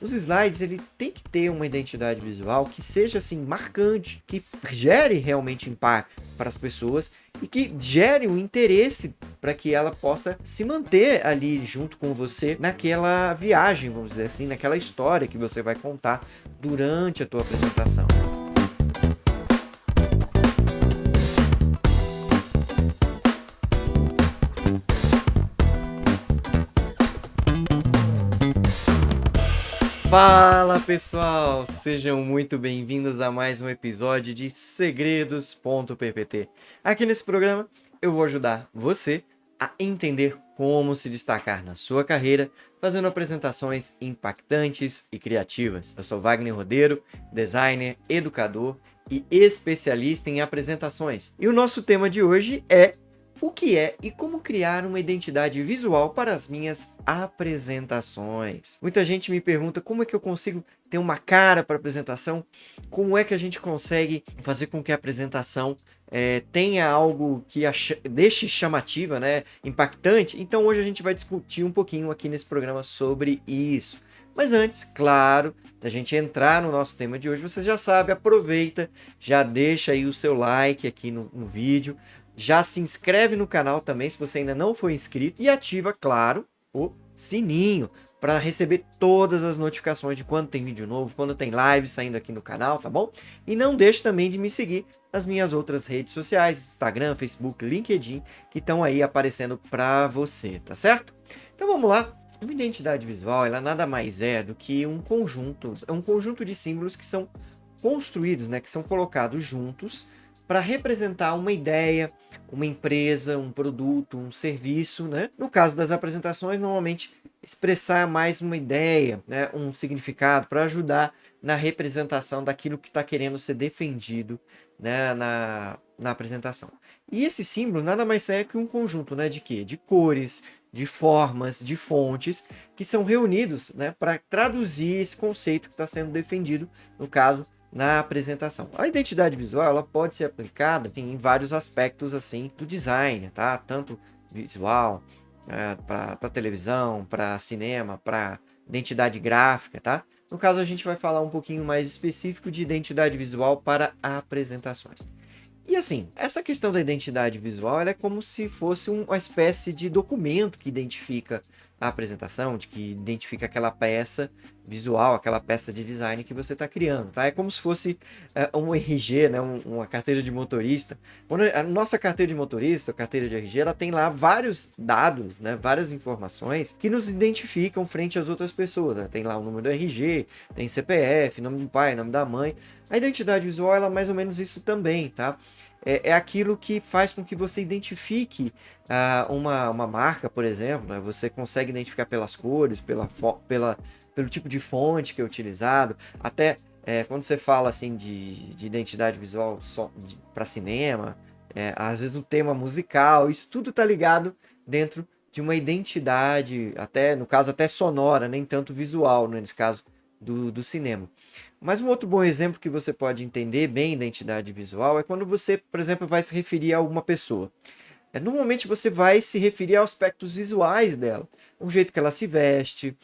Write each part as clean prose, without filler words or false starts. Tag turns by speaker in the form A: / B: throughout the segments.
A: Os slides, ele tem que ter uma identidade visual que seja assim marcante, que gere realmente impacto para as pessoas e que gere um interesse para que ela possa se manter ali junto com você naquela viagem, vamos dizer assim, naquela história que você vai contar durante a tua apresentação. Fala pessoal, sejam muito bem-vindos a mais um episódio de Segredos.ppt. Aqui nesse programa eu vou ajudar você a entender como se destacar na sua carreira fazendo apresentações impactantes e criativas. Eu sou Wagner Rodeiro, designer, educador e especialista em apresentações. E o nosso tema de hoje é o que é e como criar uma identidade visual para as minhas apresentações. Muita gente me pergunta como é que eu consigo ter uma cara para apresentação, como é que a gente consegue fazer com que a apresentação tenha algo que deixe chamativa, né, impactante. Então hoje a gente vai discutir um pouquinho aqui nesse programa sobre isso. Mas antes, claro, da gente entrar no nosso tema de hoje, você já sabe, aproveita, já deixa aí o seu like aqui no vídeo, já se inscreve no canal também, se você ainda não for inscrito, e ativa, claro, o sininho para receber todas as notificações de quando tem vídeo novo, quando tem live saindo aqui no canal, tá bom? E não deixe também de me seguir nas minhas outras redes sociais, Instagram, Facebook, LinkedIn, que estão aí aparecendo para você, tá certo? Então vamos lá. Uma identidade visual, ela nada mais é do que um conjunto de símbolos que são construídos, né, que são colocados juntos para representar uma ideia, uma empresa, um produto, um serviço, né? No caso das apresentações, normalmente expressar mais uma ideia, né? Um significado para ajudar na representação daquilo que está querendo ser defendido, né? na apresentação. E esse símbolo nada mais é que um conjunto, né? De quê? De cores, de formas, de fontes, que são reunidos, né? Para traduzir esse conceito que está sendo defendido, no caso, na apresentação. A identidade visual, ela pode ser aplicada assim, em vários aspectos assim do design, tá? Tanto visual, para televisão, para cinema, para identidade gráfica, tá? No caso, a gente vai falar um pouquinho mais específico de identidade visual para apresentações. E assim, essa questão da identidade visual, ela é como se fosse uma espécie de documento que identifica a apresentação, de que identifica aquela peça visual, aquela peça de design que você está criando, tá? É como se fosse um RG, né? Uma carteira de motorista. Quando a nossa carteira de motorista, a carteira de RG, ela tem lá vários dados, né? Várias informações que nos identificam frente às outras pessoas, né? Tem lá o número do RG, tem CPF, nome do pai, nome da mãe. A identidade visual, ela é mais ou menos isso também, tá? É aquilo que faz com que você identifique uma marca, por exemplo, né? Você consegue identificar pelas cores, pelo tipo de fonte que é utilizado, até quando você fala assim de identidade visual para cinema, às vezes o tema musical, isso tudo está ligado dentro de uma identidade, até no caso até sonora, nem tanto visual, né, nesse caso do cinema. Mas um outro bom exemplo que você pode entender bem identidade visual é quando você, por exemplo, vai se referir a alguma pessoa. Normalmente você vai se referir aos aspectos visuais dela, o jeito que ela se veste,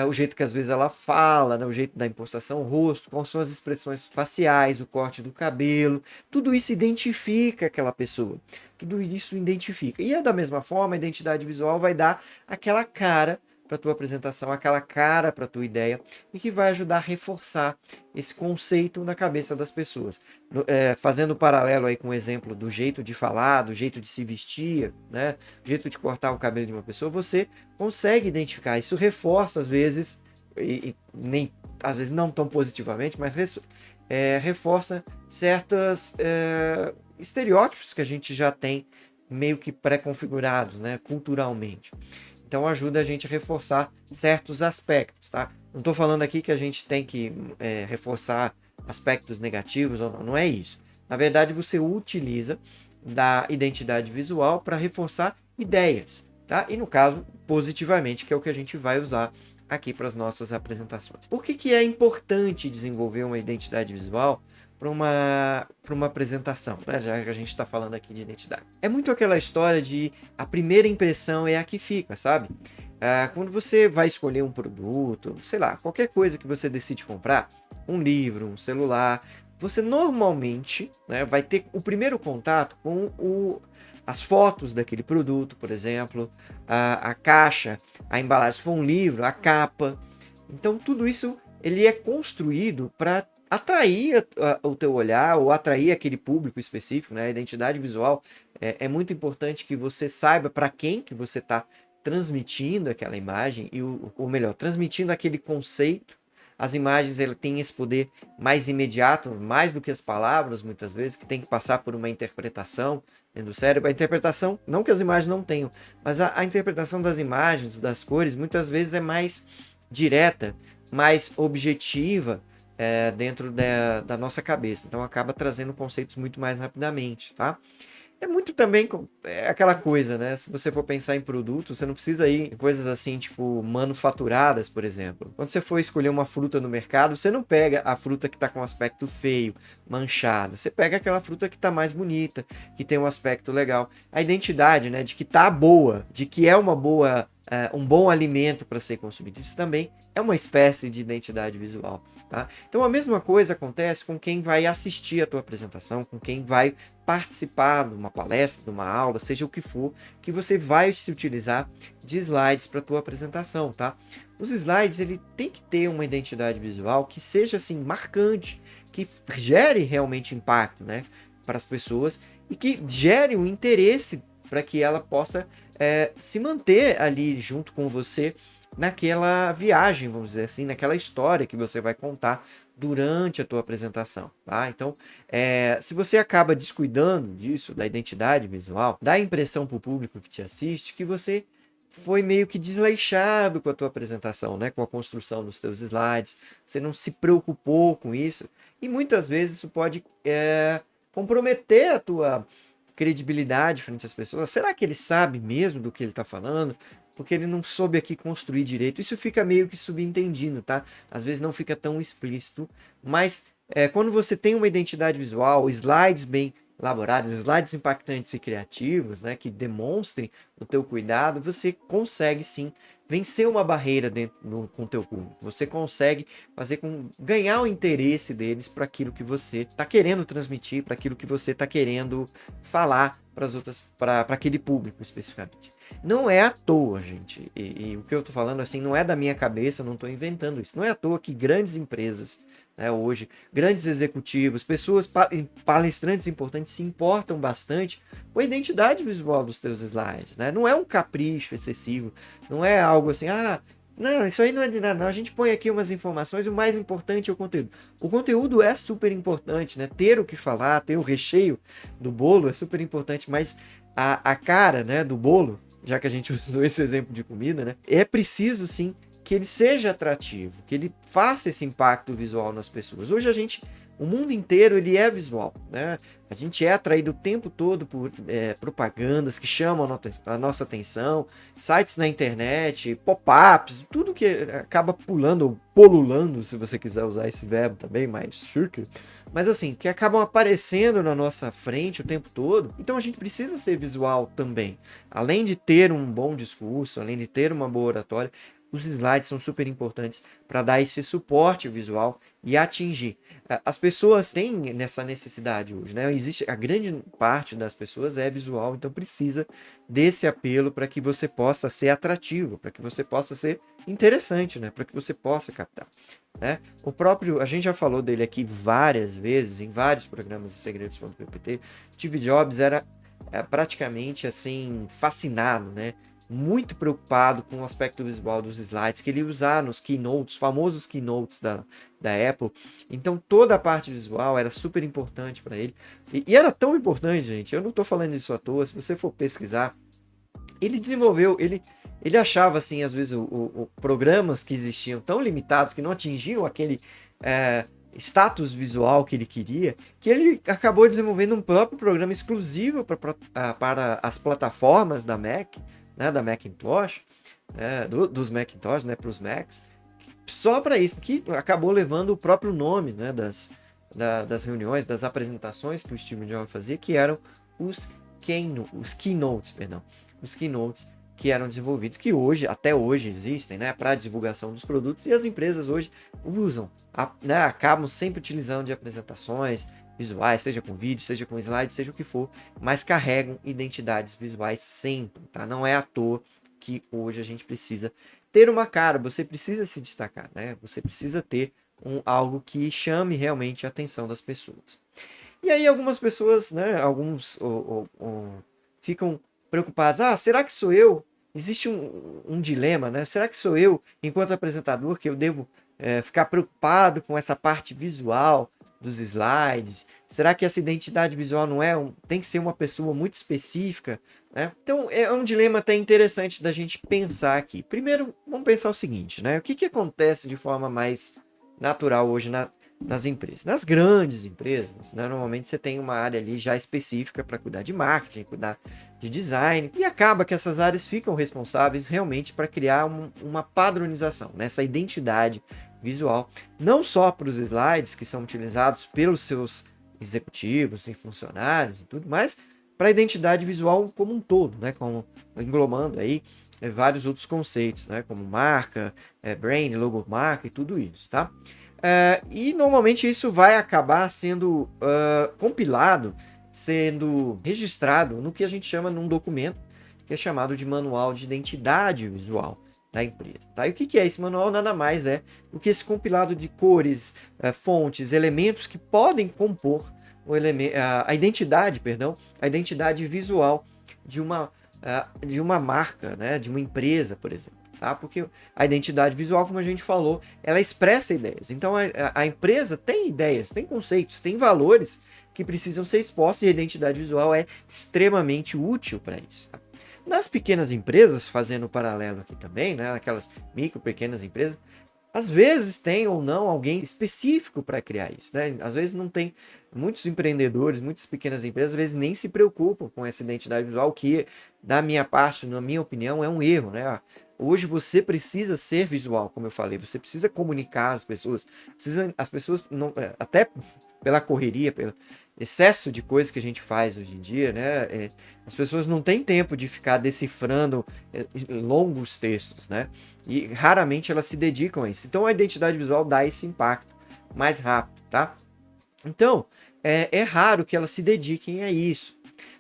A: o jeito que às vezes ela fala, né? O jeito da impostação, o rosto, quais são as expressões faciais, o corte do cabelo, tudo isso identifica aquela pessoa, tudo isso identifica. E da mesma forma, a identidade visual vai dar aquela cara para a tua apresentação, aquela cara para a tua ideia e que vai ajudar a reforçar esse conceito na cabeça das pessoas. Fazendo paralelo aí com o exemplo do jeito de falar, do jeito de se vestir, né? Do jeito de cortar o cabelo de uma pessoa, você consegue identificar. Isso reforça às vezes, nem às vezes não tão positivamente, mas reforça certos estereótipos que a gente já tem meio que pré-configurados, né? Culturalmente. Então ajuda a gente a reforçar certos aspectos, tá? Não estou falando aqui que a gente tem que reforçar aspectos negativos ou não é isso. Na verdade, você utiliza da identidade visual para reforçar ideias, tá? E no caso, positivamente, que é o que a gente vai usar aqui para as nossas apresentações. Por que é importante desenvolver uma identidade visual para uma apresentação, né? Já que a gente está falando aqui de identidade? É muito aquela história de a primeira impressão é a que fica, sabe? Quando você vai escolher um produto, sei lá, qualquer coisa que você decide comprar, um livro, um celular, você normalmente, né, vai ter o primeiro contato com as fotos daquele produto, por exemplo, a caixa, a embalagem, se for um livro, a capa. Então tudo isso ele é construído para atrair o teu olhar ou atrair aquele público específico, né? A identidade visual é muito importante que você saiba para quem que você está transmitindo aquela imagem e ou melhor, transmitindo aquele conceito. As imagens ele têm esse poder mais imediato, mais do que as palavras, muitas vezes, que tem que passar por uma interpretação dentro do cérebro. A interpretação, não que as imagens não tenham, mas a interpretação das imagens, das cores, muitas vezes é mais direta, mais objetiva dentro da nossa cabeça. Então acaba trazendo conceitos muito mais rapidamente, tá? É muito também aquela coisa, né? Se você for pensar em produto, você não precisa ir em coisas assim, tipo manufaturadas, por exemplo. Quando você for escolher uma fruta no mercado, você não pega a fruta que está com aspecto feio, manchada. Você pega aquela fruta que está mais bonita, que tem um aspecto legal. A identidade, né? De que tá boa, de que é uma boa, um bom alimento para ser consumido. Isso também é uma espécie de identidade visual, tá? Então a mesma coisa acontece com quem vai assistir a tua apresentação, com quem vai participar de uma palestra, de uma aula, seja o que for, que você vai se utilizar de slides para a tua apresentação, tá? Os slides, ele tem que ter uma identidade visual que seja assim marcante, que gere realmente impacto, né, para as pessoas e que gere um interesse para que ela possa se manter ali junto com você naquela viagem, vamos dizer assim, naquela história que você vai contar durante a tua apresentação, tá? Então, se você acaba descuidando disso, da identidade visual, dá a impressão para o público que te assiste que você foi meio que desleixado com a tua apresentação, né? Com a construção dos teus slides, você não se preocupou com isso, e muitas vezes isso pode comprometer a tua credibilidade frente às pessoas. Será que ele sabe mesmo do que ele está falando? Porque ele não soube aqui construir direito. Isso fica meio que subentendido, tá? Às vezes não fica tão explícito, mas quando você tem uma identidade visual, slides bem elaborados, slides impactantes e criativos, né, que demonstrem o teu cuidado, você consegue sim vencer uma barreira com o teu público. Você consegue ganhar o interesse deles para aquilo que você está querendo transmitir, para aquilo que você está querendo falar para as outras, para aquele público especificamente. Não é à toa, gente. E o que eu tô falando assim não é da minha cabeça, eu não tô inventando isso. Não é à toa que grandes empresas, né, hoje, grandes executivos, pessoas, palestrantes importantes se importam bastante com a identidade visual dos teus slides, né? Não é um capricho excessivo, não é algo assim, não, isso aí não é de nada, não. A gente põe aqui umas informações, o mais importante é o conteúdo. O conteúdo é super importante, né? Ter o que falar, ter o recheio do bolo é super importante, mas a cara, né, do bolo, já que a gente usou esse exemplo de comida, né? É preciso sim que ele seja atrativo, que ele faça esse impacto visual nas pessoas. Hoje o mundo inteiro ele é visual, né? A gente é atraído o tempo todo por propagandas que chamam a nossa atenção, sites na internet, pop-ups, tudo que acaba pulando ou polulando, se você quiser usar esse verbo também, mais chique, mas assim, que acabam aparecendo na nossa frente o tempo todo. Então a gente precisa ser visual também. Além de ter um bom discurso, além de ter uma boa oratória, os slides são super importantes para dar esse suporte visual e atingir. As pessoas têm nessa necessidade hoje, né? A grande parte das pessoas é visual, então precisa desse apelo para que você possa ser atrativo, para que você possa ser interessante, né? Para que você possa captar, né? A gente já falou dele aqui várias vezes, em vários programas de segredos.ppt. Steve Jobs era praticamente assim fascinado, né? Muito preocupado com o aspecto visual dos slides que ele usava nos keynotes, famosos keynotes da Apple. Então toda a parte visual era super importante para ele. E era tão importante, gente, eu não estou falando isso à toa, se você for pesquisar, ele desenvolveu, ele achava assim, às vezes, programas que existiam tão limitados, que não atingiam aquele status visual que ele queria, que ele acabou desenvolvendo um próprio programa exclusivo para as plataformas da Mac, né, da Macintosh, dos Macintosh, né, para os Macs, só para isso, que acabou levando o próprio nome, né, das reuniões, das apresentações que o Steve Jobs fazia, que eram os keynotes, que eram desenvolvidos, que hoje, até hoje existem, né, para divulgação dos produtos, e as empresas hoje usam, né, acabam sempre utilizando de apresentações visuais, seja com vídeo, seja com slide, seja o que for, mas carregam identidades visuais sempre, tá? Não é à toa que hoje a gente precisa ter uma cara, você precisa se destacar, né? Você precisa ter algo que chame realmente a atenção das pessoas. E aí algumas pessoas, né, alguns ficam preocupados. Ah, será que sou eu? Existe um dilema, né? Será que sou eu, enquanto apresentador, que eu devo ficar preocupado com essa parte visual dos slides? Será que essa identidade visual não tem que ser uma pessoa muito específica, né? Então é um dilema até interessante da gente pensar aqui. Primeiro, vamos pensar o seguinte, né? O que acontece de forma mais natural hoje nas empresas? Nas grandes empresas, né, normalmente você tem uma área ali já específica para cuidar de marketing, cuidar de design, e acaba que essas áreas ficam responsáveis realmente para criar uma padronização, né, essa identidade visual, não só para os slides que são utilizados pelos seus executivos e funcionários e tudo, mas para a identidade visual como um todo, né, como englobando aí vários outros conceitos, né, como marca, brand, logomarca e tudo isso, tá? E normalmente isso vai acabar sendo compilado, sendo registrado no que a gente chama num documento que é chamado de Manual de Identidade Visual da empresa. Tá? E o que é esse manual? Nada mais é do que esse compilado de cores, fontes, elementos que podem compor a identidade visual de uma marca, né? De uma empresa, por exemplo. Tá? Porque a identidade visual, como a gente falou, ela expressa ideias. Então a empresa tem ideias, tem conceitos, tem valores que precisam ser expostos e a identidade visual é extremamente útil para isso. Tá? Nas pequenas empresas, fazendo um paralelo aqui também, né, aquelas micro, pequenas empresas, às vezes tem ou não alguém específico para criar isso, né? Às vezes não tem muitos empreendedores, muitas pequenas empresas, às vezes nem se preocupam com essa identidade visual, que, da minha parte, na minha opinião, é um erro, né? Hoje você precisa ser visual, como eu falei, você precisa comunicar às pessoas, as pessoas, não, até pela correria, pelo excesso de coisas que a gente faz hoje em dia, né? As pessoas não têm tempo de ficar decifrando longos textos, né? E raramente elas se dedicam a isso. Então a identidade visual dá esse impacto mais rápido, tá? Então, é raro que elas se dediquem a isso.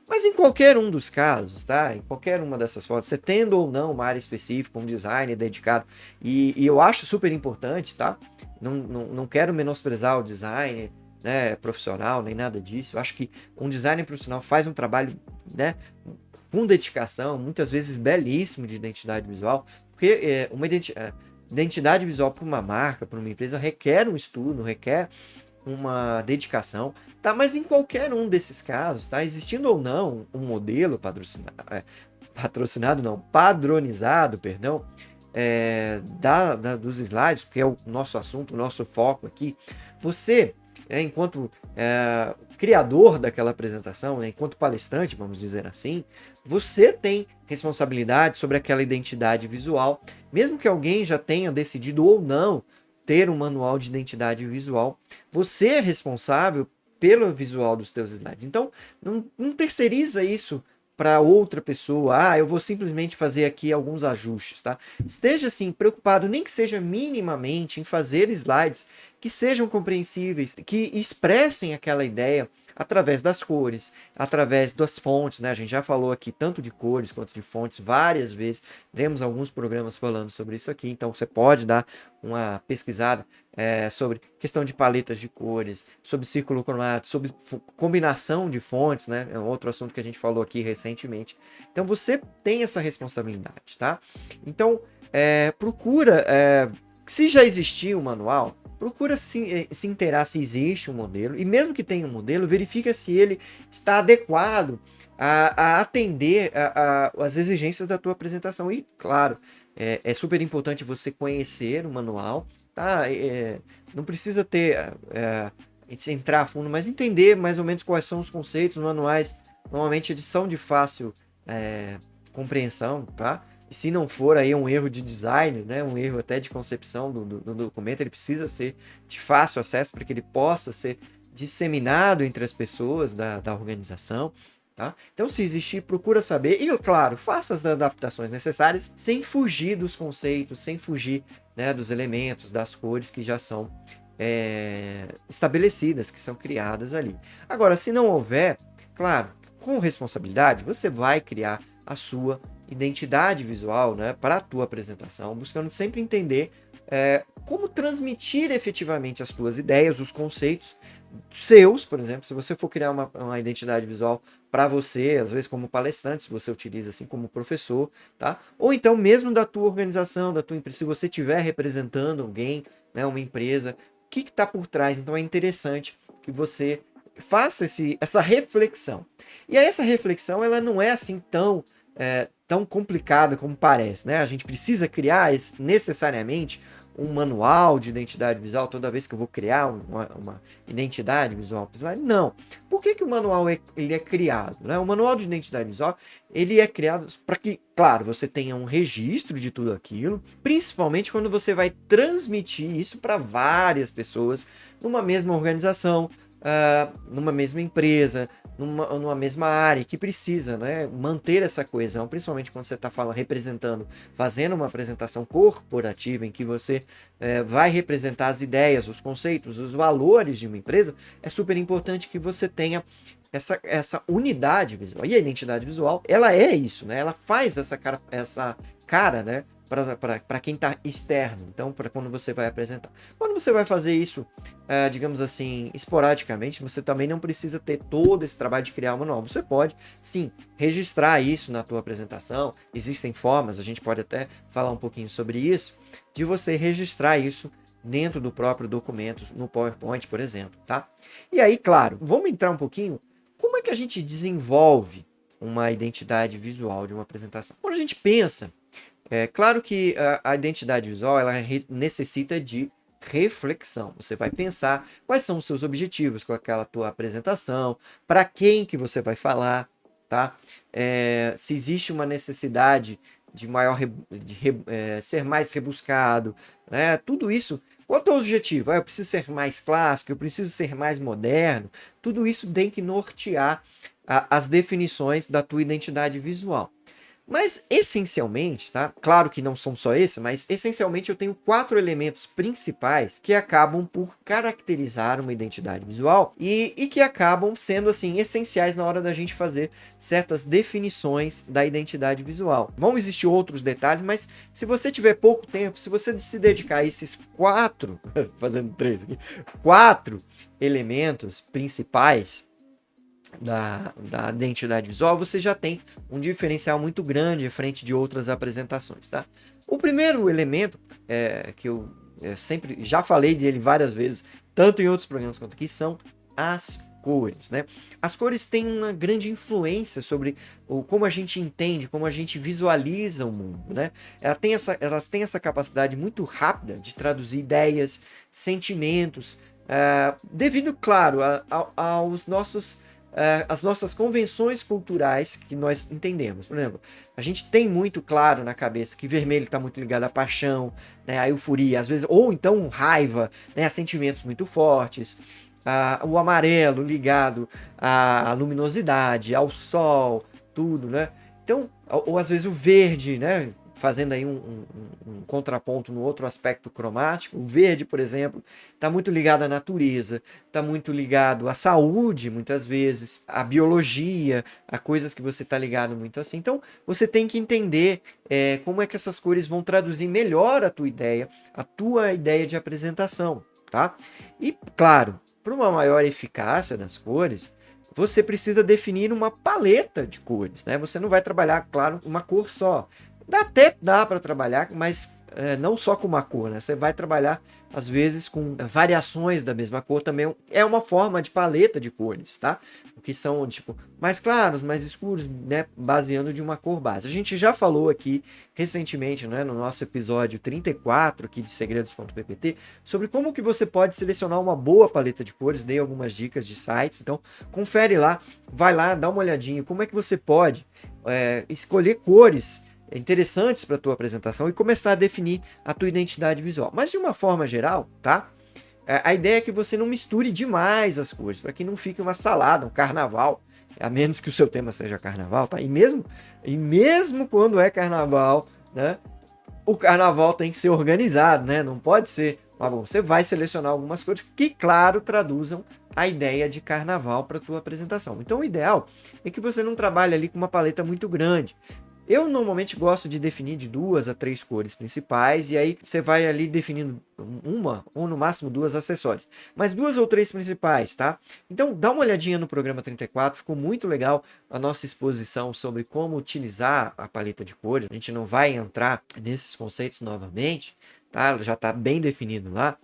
A: Mas em qualquer um dos casos, tá? Em qualquer uma dessas fotos, você tendo ou não uma área específica, um design dedicado, e eu acho super importante, tá? Não quero menosprezar o design, né, profissional, nem nada disso. Eu acho que um designer profissional faz um trabalho, né, com dedicação, muitas vezes belíssimo, de identidade visual, porque uma identidade visual para uma marca, para uma empresa, requer um estudo, requer uma dedicação, tá? Mas em qualquer um desses casos, tá? Existindo ou não um modelo padronizado, perdão, dos slides, porque é o nosso assunto, o nosso foco aqui, você, enquanto criador daquela apresentação, né, enquanto palestrante, vamos dizer assim, você tem responsabilidade sobre aquela identidade visual, mesmo que alguém já tenha decidido ou não ter um manual de identidade visual, você é responsável pelo visual dos teus slides. Então, não terceiriza isso para outra pessoa. Ah, eu vou simplesmente fazer aqui alguns ajustes, tá? Esteja, assim, preocupado, nem que seja minimamente, em fazer slides que sejam compreensíveis, que expressem aquela ideia através das cores, através das fontes, né? A gente já falou aqui tanto de cores quanto de fontes várias vezes. Temos alguns programas falando sobre isso aqui, então você pode dar uma pesquisada sobre questão de paletas de cores, sobre círculo cromático, sobre combinação de fontes, né? É um outro assunto que a gente falou aqui recentemente. Então você tem essa responsabilidade, tá? Então procura, se já existir um manual, procura se inteirar se existe um modelo, e mesmo que tenha um modelo, verifica se ele está adequado a atender as exigências da tua apresentação. E, claro, é super importante você conhecer o manual, tá? Não precisa entrar a fundo, mas entender mais ou menos quais são os conceitos. Os manuais, normalmente, eles são de fácil compreensão, tá? E se não for aí um erro de design, né, um erro até de concepção do documento, ele precisa ser de fácil acesso para que ele possa ser disseminado entre as pessoas da organização. Tá? Então, se existir, procura saber e, claro, faça as adaptações necessárias sem fugir dos conceitos, sem fugir, né, dos elementos, das cores que já são estabelecidas, que são criadas ali. Agora, se não houver, claro, com responsabilidade, você vai criar a sua identidade visual, né, para a tua apresentação, buscando sempre entender como transmitir efetivamente as tuas ideias, os conceitos seus, por exemplo, se você for criar uma identidade visual para você, às vezes como palestrante, se você utiliza assim como professor, tá? Ou então mesmo da tua organização, da tua empresa, se você estiver representando alguém, né, uma empresa, o que está por trás? Então é interessante que você faça essa reflexão. E aí essa reflexão, ela não é assim tão complicada como parece, né? A gente precisa criar necessariamente um manual de identidade visual toda vez que eu vou criar uma identidade visual. Não. Por que o manual ele é criado? Né? O manual de identidade visual ele é criado para que, claro, você tenha um registro de tudo aquilo, principalmente quando você vai transmitir isso para várias pessoas numa mesma organização, numa mesma empresa, numa mesma área, que precisa, né, manter essa coesão, principalmente quando você está representando, fazendo uma apresentação corporativa em que você vai representar as ideias, os conceitos, os valores de uma empresa. É super importante que você tenha essa unidade visual. E a identidade visual, ela é isso, né? Ela faz essa cara, né? Para quem está externo, então para quando você vai apresentar. Quando você vai fazer isso, digamos assim, esporadicamente, você também não precisa ter todo esse trabalho de criar um manual. Você pode, sim, registrar isso na tua apresentação. Existem formas, a gente pode até falar um pouquinho sobre isso, de você registrar isso dentro do próprio documento, no PowerPoint, por exemplo, tá? E aí, claro, vamos entrar um pouquinho, como é que a gente desenvolve uma identidade visual de uma apresentação? Quando a gente pensa, claro que a identidade visual ela necessita de reflexão. Você vai pensar quais são os seus objetivos com aquela tua apresentação, para quem que você vai falar, tá? Se existe uma necessidade de ser mais rebuscado, né? Tudo isso. Qual é o objetivo? Eu preciso ser mais clássico, eu preciso ser mais moderno. Tudo isso tem que nortear as definições da tua identidade visual. Mas, essencialmente, tá? Claro que não são só esses, mas essencialmente eu tenho 4 elementos principais que acabam por caracterizar uma identidade visual e que acabam sendo, assim, essenciais na hora da gente fazer certas definições da identidade visual. Vão existir outros detalhes, mas se você tiver pouco tempo, se você se dedicar a esses 4, fazendo 3 aqui, 4 elementos principais da identidade visual, você já tem um diferencial muito grande frente de outras apresentações, tá? O primeiro elemento que eu sempre já falei dele várias vezes, tanto em outros programas quanto aqui, são as cores, né? As cores têm uma grande influência sobre como a gente entende, como a gente visualiza o mundo, né? Elas têm essa capacidade muito rápida de traduzir ideias, sentimentos, devido, claro, aos nossos as nossas convenções culturais que nós entendemos. Por exemplo, a gente tem muito claro na cabeça que vermelho está muito ligado à paixão, né, à euforia, às vezes, ou então raiva, né, a sentimentos muito fortes. O amarelo ligado à luminosidade, ao sol, tudo, né? Então, ou às vezes o verde, né? Fazendo aí um contraponto no outro aspecto cromático. O verde, por exemplo, está muito ligado à natureza, está muito ligado à saúde, muitas vezes, à biologia, a coisas que você está ligado muito assim. Então, você tem que entender como é que essas cores vão traduzir melhor a tua ideia de apresentação, tá? E, claro, para uma maior eficácia das cores, você precisa definir uma paleta de cores, né? Você não vai trabalhar, claro, uma cor só. Até dá para trabalhar, mas não só com uma cor, né? Você vai trabalhar, às vezes, com variações da mesma cor também. É uma forma de paleta de cores, tá? O que são, tipo, mais claros, mais escuros, né? Baseando de uma cor base. A gente já falou aqui recentemente, né? No nosso episódio 34 aqui de segredos.ppt, sobre como que você pode selecionar uma boa paleta de cores. Dei algumas dicas de sites, então confere lá, vai lá, dá uma olhadinha. Como é que você pode escolher cores interessantes para a tua apresentação e começar a definir a tua identidade visual. Mas de uma forma geral, tá? A ideia é que você não misture demais as cores, para que não fique uma salada, um carnaval a menos que o seu tema seja carnaval, tá? E mesmo quando é carnaval, né? O carnaval tem que ser organizado, né? Não pode ser. Mas bom, você vai selecionar algumas cores que, claro, traduzam a ideia de carnaval para a tua apresentação. Então, o ideal é que você não trabalhe ali com uma paleta muito grande. Eu normalmente gosto de definir de 2 a 3 cores principais, e aí você vai ali definindo uma ou no máximo 2 acessórios. Mas 2 ou 3 principais, tá? Então dá uma olhadinha no programa 34, ficou muito legal a nossa exposição sobre como utilizar a paleta de cores. A gente não vai entrar nesses conceitos novamente, tá? Já está bem definido lá.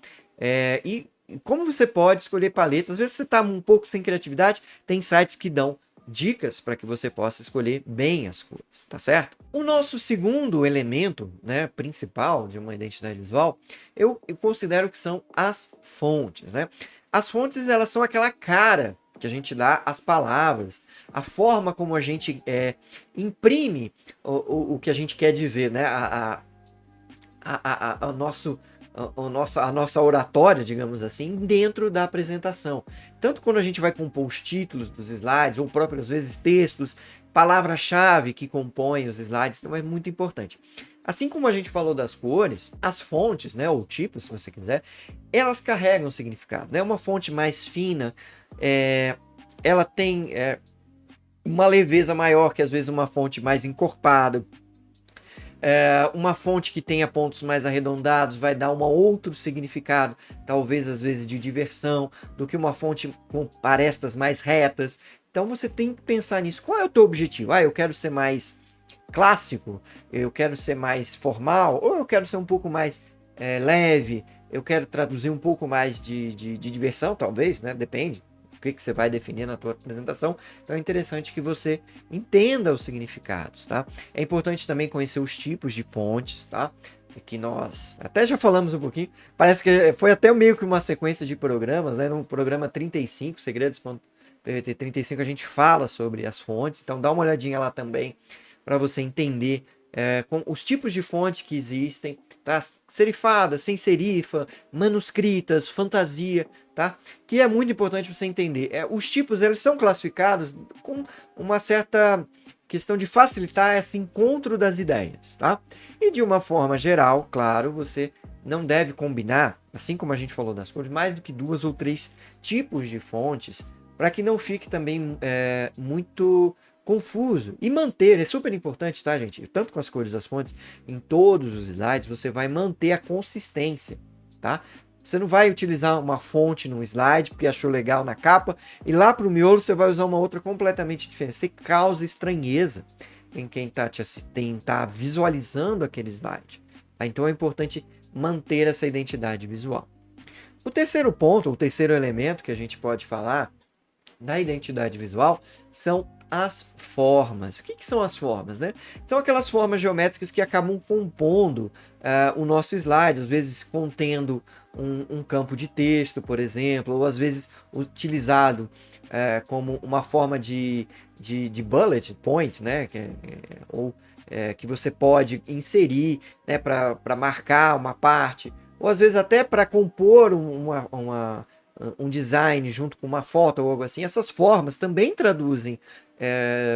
A: E como você pode escolher paletas, às vezes você está um pouco sem criatividade, tem sites que dão dicas para que você possa escolher bem as cores, tá certo? O nosso segundo elemento, né, principal de uma identidade visual, eu considero que são as fontes, né? As fontes, elas são aquela cara que a gente dá às palavras, a forma como a gente imprime o que a gente quer dizer, né? A nossa oratória, digamos assim, dentro da apresentação. Tanto quando a gente vai compor os títulos dos slides, ou próprio, às vezes, textos, palavra-chave que compõem os slides, então é muito importante. Assim como a gente falou das cores, as fontes, né, ou tipos, se você quiser, elas carregam significado. Né? Uma fonte mais fina, ela tem uma leveza maior que, às vezes, uma fonte mais encorpada. Uma fonte que tenha pontos mais arredondados vai dar um outro significado, talvez às vezes de diversão, do que uma fonte com arestas mais retas. Então você tem que pensar nisso. Qual é o teu objetivo? Eu quero ser mais clássico, eu quero ser mais formal, ou eu quero ser um pouco mais leve, eu quero traduzir um pouco mais de diversão, talvez, né? Depende. O que você vai definir na tua apresentação. Então é interessante que você entenda os significados, tá? É importante também conhecer os tipos de fontes, tá? Que nós até já falamos um pouquinho. Parece que foi até meio que uma sequência de programas, né? No programa 35, Segredos.pvt 35, a gente fala sobre as fontes. Então dá uma olhadinha lá também para você entender com os tipos de fontes que existem, tá? Serifada, sem serifa, manuscritas, fantasia, tá? Que é muito importante você entender. Os tipos, eles são classificados com uma certa questão de facilitar esse encontro das ideias, tá? E de uma forma geral, claro, você não deve combinar, assim como a gente falou das cores, mais do que 2 ou 3 tipos de fontes, para que não fique também muito confuso. E manter, é super importante, tá, gente? Tanto com as cores das fontes, em todos os slides, você vai manter a consistência, tá? Você não vai utilizar uma fonte num slide porque achou legal na capa e lá para o miolo você vai usar uma outra completamente diferente. Você causa estranheza em quem tá visualizando aquele slide. Tá? Então é importante manter essa identidade visual. O terceiro ponto, o terceiro elemento que a gente pode falar da identidade visual são as formas. O que são as formas, né? São aquelas formas geométricas que acabam compondo o nosso slide, às vezes contendo um campo de texto, por exemplo, ou às vezes utilizado como uma forma de bullet point, né? Que você pode inserir, né? Para marcar uma parte, ou às vezes até para compor um design junto com uma foto ou algo assim. Essas formas também traduzem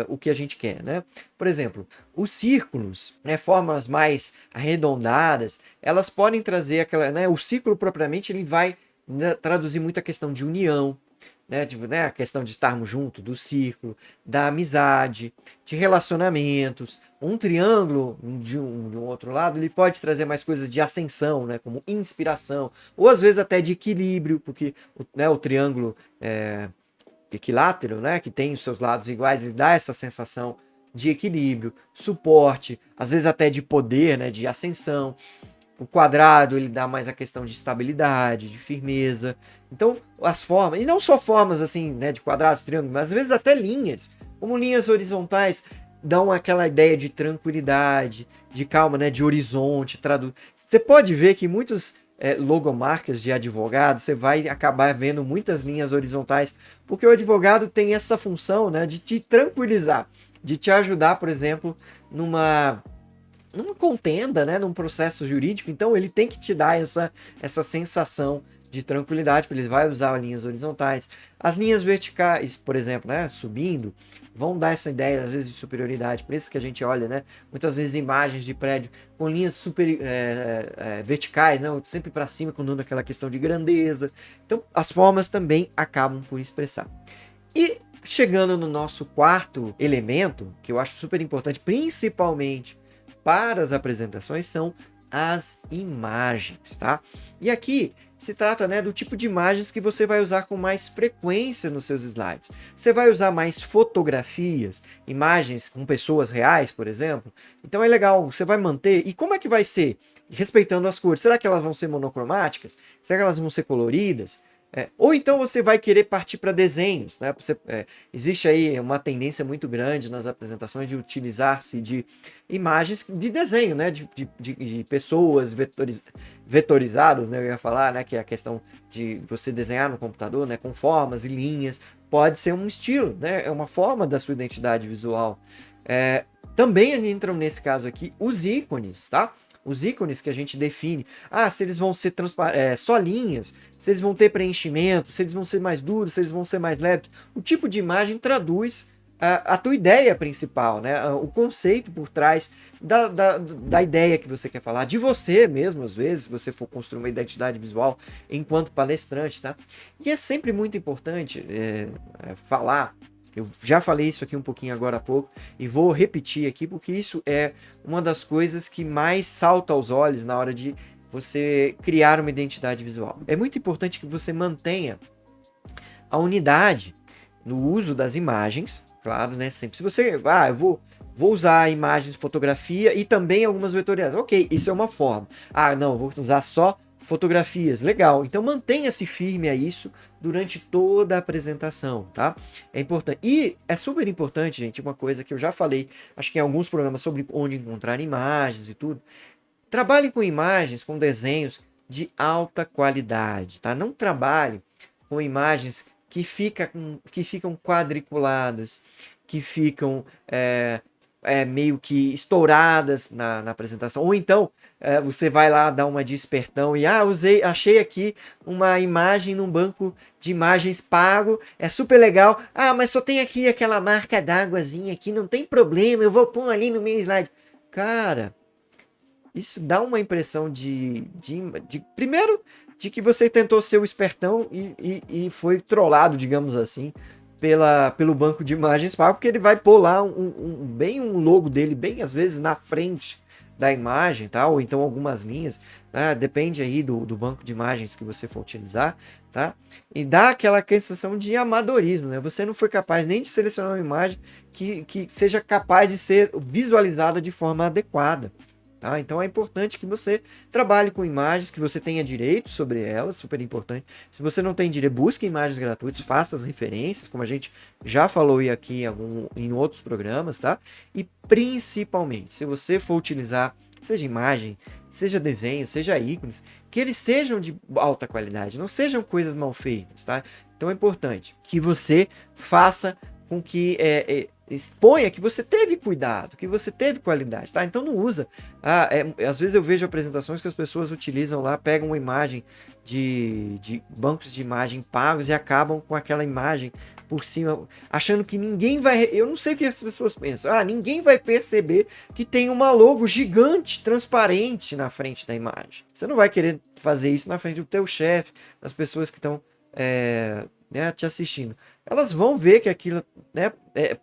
A: o que a gente quer, né? Por exemplo, os círculos, né, formas mais arredondadas, elas podem trazer aquela, né, o círculo propriamente ele vai, né, traduzir muito a questão de união, né, a questão de estarmos juntos, do círculo, da amizade, de relacionamentos. Um triângulo de um outro lado, ele pode trazer mais coisas de ascensão, né, como inspiração, ou às vezes até de equilíbrio, porque o triângulo equilátero, né, que tem os seus lados iguais, ele dá essa sensação de equilíbrio, suporte, às vezes até de poder, né, de ascensão. O quadrado, ele dá mais a questão de estabilidade, de firmeza. Então, as formas, e não só formas assim, né, de quadrados, triângulos, mas às vezes até linhas, como linhas horizontais, dão aquela ideia de tranquilidade, de calma, né, de horizonte. Você pode ver que muitos logomarcas de advogado, você vai acabar vendo muitas linhas horizontais, porque o advogado tem essa função, né, de te tranquilizar, de te ajudar, por exemplo, numa contenda, né, num processo jurídico. Então ele tem que te dar essa sensação de tranquilidade, porque ele vai usar linhas horizontais. As linhas verticais, por exemplo, né, subindo, vão dar essa ideia, às vezes, de superioridade. Por isso que a gente olha, né, muitas vezes imagens de prédio com linhas verticais, né, sempre para cima, dando aquela questão de grandeza. Então, as formas também acabam por expressar. E chegando no nosso quarto elemento, que eu acho super importante, principalmente para as apresentações, são as imagens, tá? E aqui se trata, né, do tipo de imagens que você vai usar com mais frequência nos seus slides. Você vai usar mais fotografias, imagens com pessoas reais, por exemplo. Então é legal, você vai manter. E como é que vai ser? Respeitando as cores. Será que elas vão ser monocromáticas? Será que elas vão ser coloridas? Ou então você vai querer partir para desenhos, né? Existe aí uma tendência muito grande nas apresentações de utilizar-se de imagens de desenho, né? De pessoas vetorizadas, né? Eu ia falar, né? Que é a questão de você desenhar no computador, né? Com formas e linhas. Pode ser um estilo, né? É uma forma da sua identidade visual. Também entram nesse caso aqui os ícones, tá? Os ícones que a gente define. Se eles vão ser só linhas, se eles vão ter preenchimento, se eles vão ser mais duros, se eles vão ser mais leves. O tipo de imagem traduz a tua ideia principal, né? O conceito por trás da ideia que você quer falar, de você mesmo, às vezes, se você for construir uma identidade visual enquanto palestrante, tá? E é sempre muito importante falar. Eu já falei isso aqui um pouquinho agora há pouco e vou repetir aqui porque isso é uma das coisas que mais salta aos olhos na hora de você criar uma identidade visual. É muito importante que você mantenha a unidade no uso das imagens, claro, né? Sempre se você, eu vou usar imagens, fotografia e também algumas vetoriais. Ok, isso é uma forma. Não, vou usar só fotografias, legal. Então mantenha-se firme a isso durante toda a apresentação, tá? É importante. E é super importante, gente, uma coisa que eu já falei, acho que em alguns programas sobre onde encontrar imagens e tudo. Trabalhe com imagens, com desenhos de alta qualidade, tá? Não trabalhe com imagens que ficam quadriculadas, que ficam meio que estouradas na apresentação. Ou então você vai lá dar uma de espertão e achei aqui uma imagem num banco de imagens pago, é super legal. Mas só tem aqui aquela marca d'águazinha aqui, não tem problema, eu vou pôr ali no meu slide. Cara, isso dá uma impressão primeiro, de que você tentou ser o espertão e foi trollado, digamos assim, pelo banco de imagens pago, porque ele vai pôr lá um logo dele, bem às vezes na frente da imagem, tá? Ou então algumas linhas, tá? Depende aí do banco de imagens que você for utilizar, tá? E dá aquela sensação de amadorismo, né? Você não foi capaz nem de selecionar uma imagem que seja capaz de ser visualizada de forma adequada. Tá? Então é importante que você trabalhe com imagens, que você tenha direito sobre elas, super importante. Se você não tem direito, busque imagens gratuitas, faça as referências, como a gente já falou aqui em outros programas, tá? E principalmente, se você for utilizar, seja imagem, seja desenho, seja ícones, que eles sejam de alta qualidade, não sejam coisas mal feitas, tá? Então é importante que você faça com que exponha que você teve cuidado, que você teve qualidade, tá? Então não usa. Às vezes eu vejo apresentações que as pessoas utilizam lá, pegam uma imagem de bancos de imagem pagos e acabam com aquela imagem por cima, achando que ninguém vai... Eu não sei o que as pessoas pensam. Ninguém vai perceber que tem uma logo gigante, transparente na frente da imagem. Você não vai querer fazer isso na frente do teu chefe, das pessoas que estão te assistindo. Elas vão ver que aquilo, né,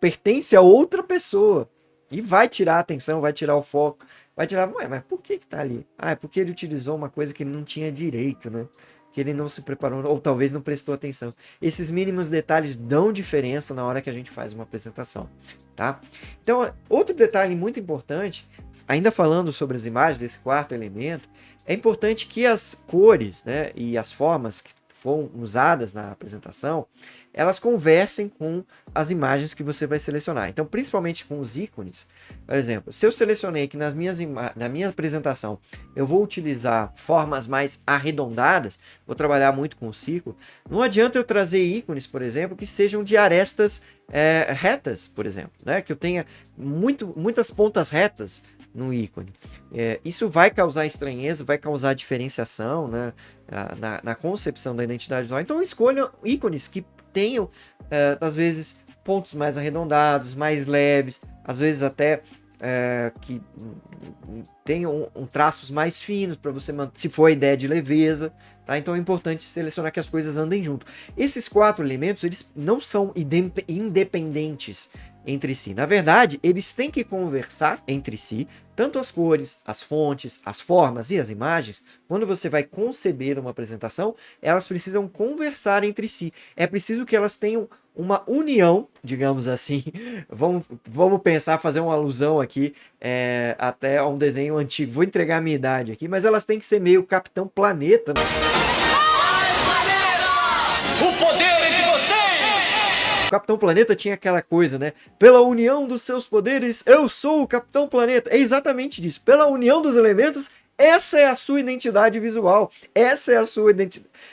A: pertence a outra pessoa e vai tirar a atenção, vai tirar o foco, vai tirar, mas por que tá ali? É porque ele utilizou uma coisa que ele não tinha direito, né? Que ele não se preparou ou talvez não prestou atenção. Esses mínimos detalhes dão diferença na hora que a gente faz uma apresentação, tá? Então, outro detalhe muito importante, ainda falando sobre as imagens desse quarto elemento, é importante que as cores, né, e as formas que foram usadas na apresentação, elas conversem com as imagens que você vai selecionar. Então, principalmente com os ícones, por exemplo, se eu selecionei que na minha apresentação eu vou utilizar formas mais arredondadas, vou trabalhar muito com o círculo, não adianta eu trazer ícones, por exemplo, que sejam de arestas retas, por exemplo, né? Que eu tenha muitas pontas retas no ícone. Isso vai causar estranheza, vai causar diferenciação, né, na concepção da identidade visual. Então escolha ícones que tenham, às vezes, pontos mais arredondados, mais leves, às vezes até que tenham traços mais finos para você manter, se for a ideia de leveza, tá? Então é importante selecionar que as coisas andem junto. Esses 4 elementos, eles não são independentes entre si. Na verdade, eles têm que conversar entre si, tanto as cores, as fontes, as formas e as imagens. Quando você vai conceber uma apresentação, elas precisam conversar entre si. É preciso que elas tenham uma união, digamos assim. Vamos pensar, fazer uma alusão aqui até a um desenho antigo. Vou entregar a minha idade aqui, mas elas têm que ser meio Capitão Planeta, né? O poder é de vocês! O Capitão Planeta tinha aquela coisa, né? Pela união dos seus poderes, eu sou o Capitão Planeta. É exatamente disso. Pela união dos elementos, essa é a sua identidade visual. Essa é a sua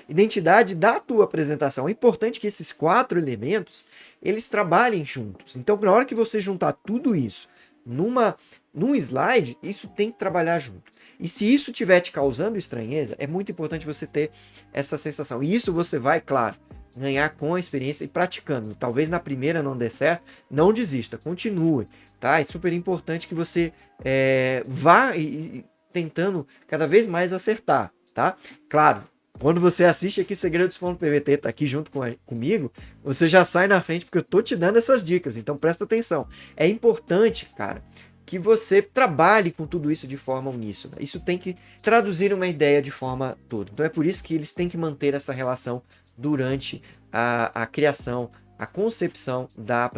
A: identidade da tua apresentação. É importante que esses 4 elementos, eles trabalhem juntos. Então, na hora que você juntar tudo isso num slide, isso tem que trabalhar junto. E se isso estiver te causando estranheza, é muito importante você ter essa sensação. E isso você vai, claro, ganhar com a experiência e praticando. Talvez na primeira não dê certo, não desista, continue. Tá? É super importante que você vá tentando cada vez mais acertar. Tá? Claro, quando você assiste aqui Segredos.pvt, tá aqui junto comigo, você já sai na frente porque eu tô te dando essas dicas. Então presta atenção. É importante, cara, que você trabalhe com tudo isso de forma uníssona. Isso tem que traduzir uma ideia de forma toda. Então é por isso que eles têm que manter essa relação durante a criação, a concepção da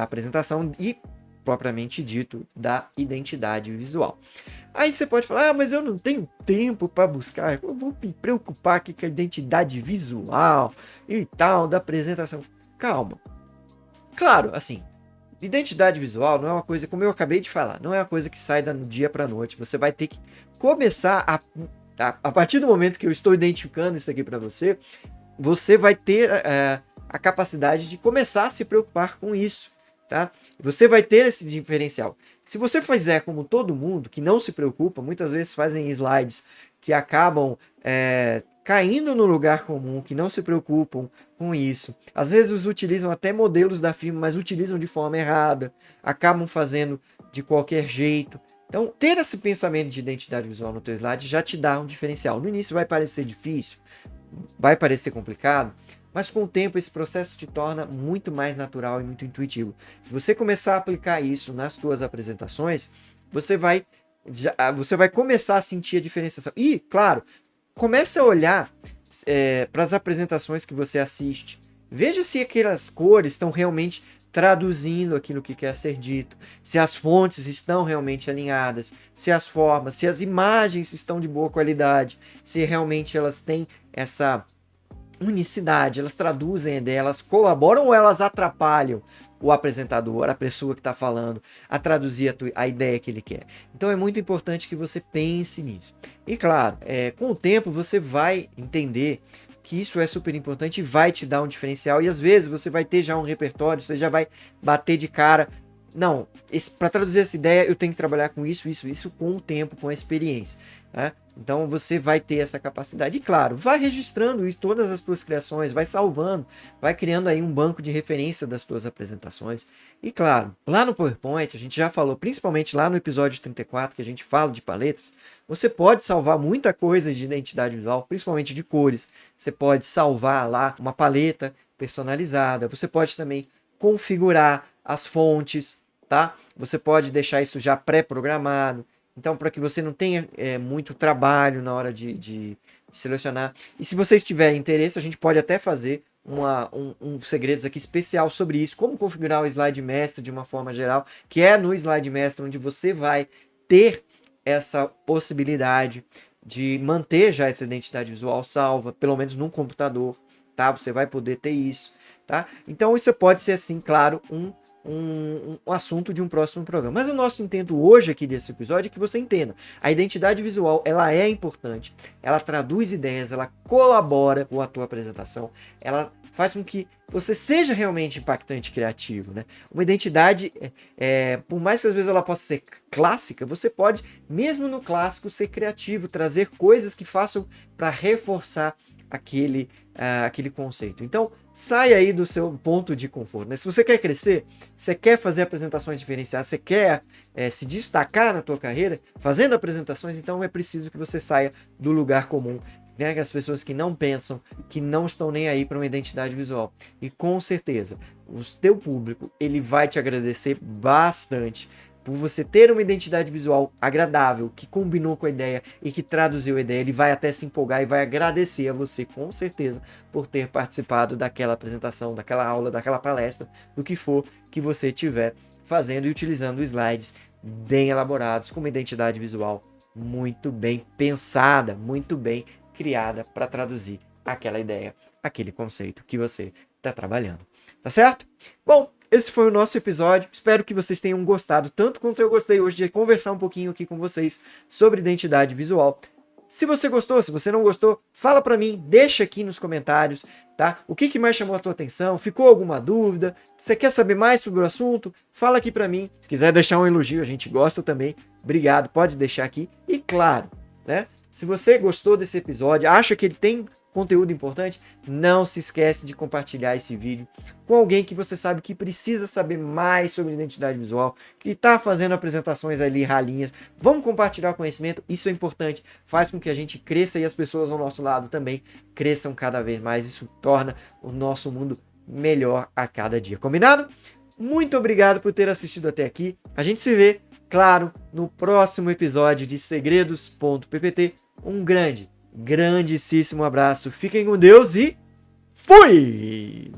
A: apresentação e, propriamente dito, da identidade visual. Aí você pode falar, mas eu não tenho tempo para buscar, eu vou me preocupar aqui com a identidade visual e tal, da apresentação. Calma. Claro, assim, identidade visual não é uma coisa, como eu acabei de falar, não é uma coisa que sai do dia para a noite. Você vai ter que começar a partir do momento que eu estou identificando isso aqui para você, você vai ter a capacidade de começar a se preocupar com isso, tá? Você vai ter esse diferencial. Se você fizer como todo mundo, que não se preocupa, muitas vezes fazem slides que acabam caindo no lugar comum, que não se preocupam com isso. Às vezes utilizam até modelos da firma, mas utilizam de forma errada, acabam fazendo de qualquer jeito. Então, ter esse pensamento de identidade visual no teu slide já te dá um diferencial. No início vai parecer difícil, vai parecer complicado, mas com o tempo esse processo te torna muito mais natural e muito intuitivo. Se você começar a aplicar isso nas tuas apresentações, você vai começar a sentir a diferenciação. E, claro, comece a olhar para as apresentações que você assiste. Veja se aquelas cores estão realmente traduzindo aquilo que quer ser dito, se as fontes estão realmente alinhadas, se as formas, se as imagens estão de boa qualidade, se realmente elas têm essa unicidade, elas traduzem a ideia, elas colaboram ou elas atrapalham o apresentador, a pessoa que está falando, a traduzir a ideia que ele quer. Então é muito importante que você pense nisso. E claro, com o tempo você vai entender que isso é super importante e vai te dar um diferencial. E às vezes você vai ter já um repertório, você já vai bater de cara. Não, para traduzir essa ideia eu tenho que trabalhar com isso com o tempo, com a experiência. Né? Então você vai ter essa capacidade. E claro, vai registrando isso, todas as tuas criações, vai salvando, vai criando aí um banco de referência das tuas apresentações. E claro, lá no PowerPoint, a gente já falou, principalmente lá no episódio 34, que a gente fala de paletas, você pode salvar muita coisa de identidade visual, principalmente de cores. Você pode salvar lá uma paleta personalizada, você pode também configurar as fontes, tá? Você pode deixar isso já pré-programado. Então, para que você não tenha muito trabalho na hora de selecionar. E se vocês tiverem interesse, a gente pode até fazer um segredos aqui especial sobre isso, como configurar o slide mestre de uma forma geral, que é no slide mestre onde você vai ter essa possibilidade de manter já essa identidade visual salva, pelo menos num computador, tá? Você vai poder ter isso, tá? Então, isso pode ser, assim, claro, um um assunto de um próximo programa. Mas o nosso intento hoje aqui desse episódio é que você entenda. A identidade visual, ela é importante, ela traduz ideias, ela colabora com a tua apresentação, ela faz com que você seja realmente impactante e criativo, né? Uma identidade, por mais que às vezes ela possa ser clássica, você pode, mesmo no clássico, ser criativo, trazer coisas que façam para reforçar aquele conceito. Então, sai aí do seu ponto de conforto, né? Se você quer crescer, você quer fazer apresentações diferenciadas, você quer se destacar na tua carreira, fazendo apresentações, então é preciso que você saia do lugar comum, né? As pessoas que não pensam, que não estão nem aí para uma identidade visual. E com certeza, o teu público, ele vai te agradecer bastante por você ter uma identidade visual agradável, que combinou com a ideia e que traduziu a ideia. Ele vai até se empolgar e vai agradecer a você, com certeza, por ter participado daquela apresentação, daquela aula, daquela palestra, do que for que você estiver fazendo e utilizando slides bem elaborados, com uma identidade visual muito bem pensada, muito bem criada para traduzir aquela ideia, aquele conceito que você está trabalhando. Tá certo? Bom, esse foi o nosso episódio. Espero que vocês tenham gostado, tanto quanto eu gostei hoje de conversar um pouquinho aqui com vocês sobre identidade visual. Se você gostou, se você não gostou, fala pra mim, deixa aqui nos comentários, tá? O que mais chamou a tua atenção? Ficou alguma dúvida? Você quer saber mais sobre o assunto? Fala aqui pra mim. Se quiser deixar um elogio, a gente gosta também. Obrigado, pode deixar aqui. E claro, né? Se você gostou desse episódio, acha que ele tem conteúdo importante, não se esquece de compartilhar esse vídeo com alguém que você sabe que precisa saber mais sobre identidade visual, que está fazendo apresentações ali ralinhas. Vamos compartilhar o conhecimento, isso é importante, faz com que a gente cresça e as pessoas ao nosso lado também cresçam cada vez mais. Isso torna o nosso mundo melhor a cada dia. Combinado? Muito obrigado por ter assistido até aqui. A gente se vê, claro, no próximo episódio de Segredos.ppt. Um grandíssimo abraço, fiquem com Deus e fui!